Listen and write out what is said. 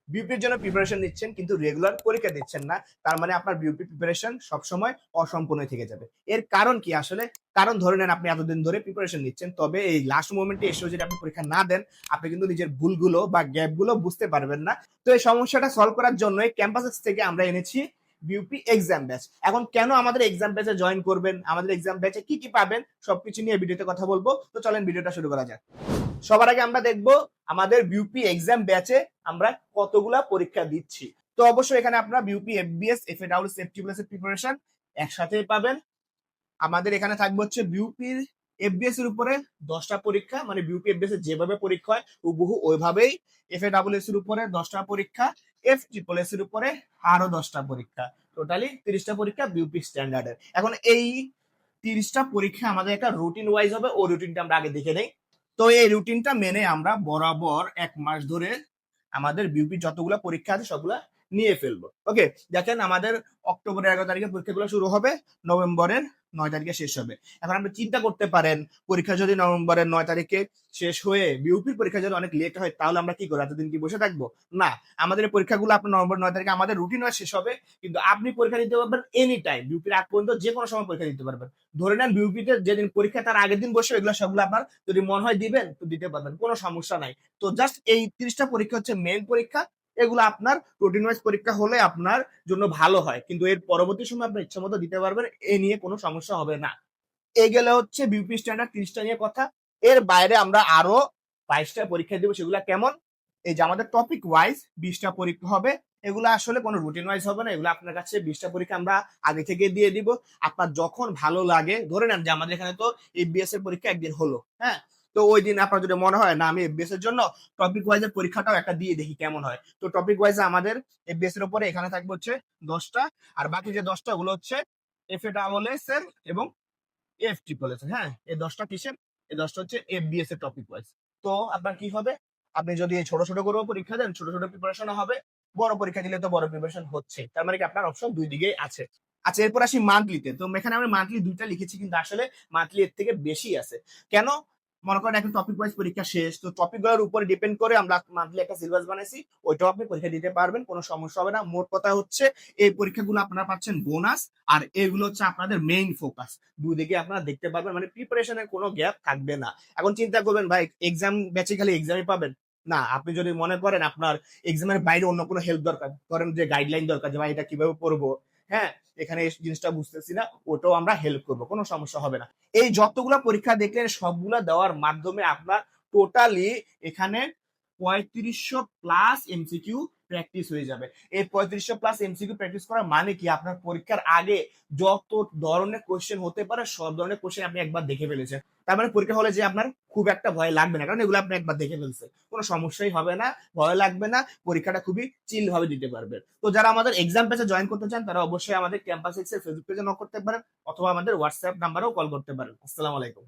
বিউপির জন্য প্রিপারেশন নিচ্ছেন কিন্তু রেগুলার পরীক্ষা দিচ্ছেন না, তার মানে আপনার বিউপি প্রিপারেশন সবসময় অসম্পূর্ণ থেকে যাবে। এর কারণ কি আসলে? কারণ ধরে নেন আপনি এতদিন ধরে প্রিপারেশন নিচ্ছেন, তবে এই লাস্ট মোমেন্টে এসেও যদি আপনি পরীক্ষা না দেন, আপনি কিন্তু নিজের ভুলগুলো বা গ্যাপগুলো বুঝতে পারবেন না। তো এই সমস্যাটা সলভ করার জন্য ক্যাম্পাসেস থেকে আমরা এনেছি বিউপি এক্সাম ব্যাচ। এখন কেন আমাদের এক্সাম ব্যাচে জয়েন করবেন, আমাদের এক্সাম ব্যাচে কি কি পাবেন, সবকিছু নিয়ে ভিডিওতে কথা বলবো। তো চলেন ভিডিওটা শুরু করা যাক। সবার আগে আমরা দেখব আমাদের বিউপি এক্সাম ব্যাচে আমরা কতগুলা পরীক্ষা দিচ্ছি। তো অবশ্যই এখানে আপনারা বিউপি এফবিএস, এফএডব্লিউ, এফটিপ্লাস এর প্রিপারেশন একসাথে পাবেন। আমাদের এখানে থাকবে হচ্ছে বিউপি এফবিএস এর উপরে 10টা পরীক্ষা, মানে বিউপি এফবিএস এর যেভাবে পরীক্ষা হয় হুবহু ওইভাবেই এফএডব্লিউএস এর উপরে 10টা পরীক্ষা, এফটিপ্লাস এর উপরে আরো 10টা পরীক্ষা, টোটালি 30টা পরীক্ষা বিউপি স্ট্যান্ডার্ডের। এখন এই 30টা পরীক্ষা আমাদের একটা রুটিন ওয়াইজ হবে, ও রুটিনটা আমরা আগে দেখে নেই। তো এই রুটিনটা মেনে আমরা বরাবর 1 মাস ধরে আমাদের বিউপি যতগুলা পরীক্ষা আছে সবগুলা নিয়ে ফেলবো। ওকে, দেখেন আমাদের অক্টোবরের 11 তারিখে পরীক্ষাগুলো শুরু হবে, নভেম্বরের 9 তারিখে শেষ হবে। এখন আপনি চিন্তা করতে পারেন, পরীক্ষা যদি নভেম্বরের 9 তারিখে শেষ হয়ে বিউপির পরীক্ষা যদি অনেক লেট হয়, তাহলে আমরা কি করবো? এতদিন কি বসে থাকবো? না, আমাদের এই পরীক্ষাগুলো আপনার নভেম্বর 9 তারিখে আমাদের রুটিন ওয়াইজ শেষ হবে, কিন্তু আপনি পরীক্ষা দিতে পারবেন এনি টাইম, বিউপির আগ পর্যন্ত যে কোনো সময় পরীক্ষা দিতে পারবেন। ধরে নেন বিউপিতে যেদিন পরীক্ষা তার আগের দিন বসে এগুলো সবগুলো আপনার যদি মন হয় দিবেন তো দিতে পারবেন, কোনো সমস্যা নাই। তো জাস্ট এই 30টা পরীক্ষা হচ্ছে মেইন পরীক্ষা, এগুলো আপনার রুটিন ওয়াইজ পরীক্ষা হলে আপনার জন্য ভালো হয়, কিন্তু এর পরবর্তী সময় আপনার ইচ্ছা মতো দিতে পারবেন, এ নিয়ে কোনো সমস্যা হবে না। এই গেলে হচ্ছে বিউপি স্ট্যান্ডার্ড 30টা নিয়ে কথা। এর বাইরে আমরা আরো 22টা পরীক্ষা দিব, সেগুলো কেমন? এই যে আমাদের টপিক ওয়াইজ 20টা পরীক্ষা হবে, এগুলো আসলে কোনো রুটিন ওয়াইজ হবে না, এগুলো আপনার কাছে 20টা পরীক্ষা আমরা আগে থেকে দিয়ে দিব। আপনার যখন ভালো লাগে, ধরে নেন যে আমাদের এখানে তো এফবিএস এর পরীক্ষা একদিন হলো, হ্যাঁ, তো ওই দিন আপনার যদি মনে হয় না আমি এফবিএস এর জন্য টপিক ওয়াইজ এর পরীক্ষাটাও একটা দিয়ে দেখি কেমন হয়, তো টপিক ওয়াইজ আমাদের এফবিএস এর উপরে এখানে থাকবে হচ্ছে 10টা, আর বাকি যে 10টা ওগুলো হচ্ছে এফএডব্লিউএস এর এবং এফটিপ্লাস এর। হ্যাঁ, এই 10টা কিসের? এই 10টা হচ্ছে এফবিএস এর টপিক ওয়াইজ। তো আপনার কি হবে? আপনি যদি ছোট ছোট করেও পরীক্ষা দেন, ছোট ছোট প্রিপারেশন হবে, বড় পরীক্ষা দিলে তো বড় প্রিপারেশন হচ্ছে, তার মানে কি আপনার অপশন দুই দিকেই আছে। আচ্ছা, এরপর আসি মান্থলিতে। তো এখানে আমি মান্থলি 2টা লিখেছি, কিন্তু আসলে মান্থলি এর থেকে বেশি আছে। কেন? মনে করেন এখন টপিক ওয়াইজ পরীক্ষা শেষ, তো টপিক গুলোর উপরে ডিপেন্ড করে আমরা মান্থলি একটা সিলেবাস বানাইছি, ওইটাও আপনি পরীক্ষা দিতে পারবেন, কোনো সমস্যা হবে না। মোট কথা হচ্ছে এই পরীক্ষাগুলো আপনারা পাচ্ছেন বোনাস, আর এগুলো হচ্ছে আপনাদের মেইন ফোকাস। দুদিকে আপনারা দেখতে পারবেন, মানে প্রিপারেশনের কোনো গ্যাপ থাকবে না। এখন চিন্তা করবেন ভাই এক্সাম ব্যাচে খালি এক্সামই পাবেন, না, আপনি যদি মনে করেন আপনার এক্সামের বাইরে অন্য কোনো হেল্প দরকার, ধরেন যে গাইডলাইন দরকার যে ভাই এটা কিভাবে পড়বো, হ্যাঁ, এখানে এই জিনিসটা বুঝতেছি না, ওটাও আমরা হেল্প করবো, কোনো সমস্যা হবে না। এই যতগুলা পরীক্ষা দেখলেন সবগুলা দেওয়ার মাধ্যমে আপনার টোটালি এখানে 3500 প্লাস এমসিকিউ প্র্যাকটিস হয়ে যাবে। এই 3500 প্লাস এমসিকিউ প্র্যাকটিস করার মানে কি? আপনার পরীক্ষার আগে যত ধরনের কোশ্চেন হতে পারে সব ধরনের কোশ্চেন আপনি একবার দেখে ফেলেছেন, তার মানে পরীক্ষা হলে যে আপনার খুব একটা ভয় লাগবে না, কারণ এগুলো আপনি একবার দেখে ফেলছেন, কোনো সমস্যাই হবে না, ভয় লাগবে না, পরীক্ষাটা খুবই চিল ভাবে দিতে পারবেন। তো যারা আমাদের এক্সাম পেজে জয়েন করতে চান তারা অবশ্যই আমাদের ক্যাম্পাস এক্স এর ফেসবুক পেজে নক করতে পারেন, অথবা আমাদের হোয়াটসঅ্যাপ নাম্বারেও কল করতে পারেন। আসসালামু আলাইকুম।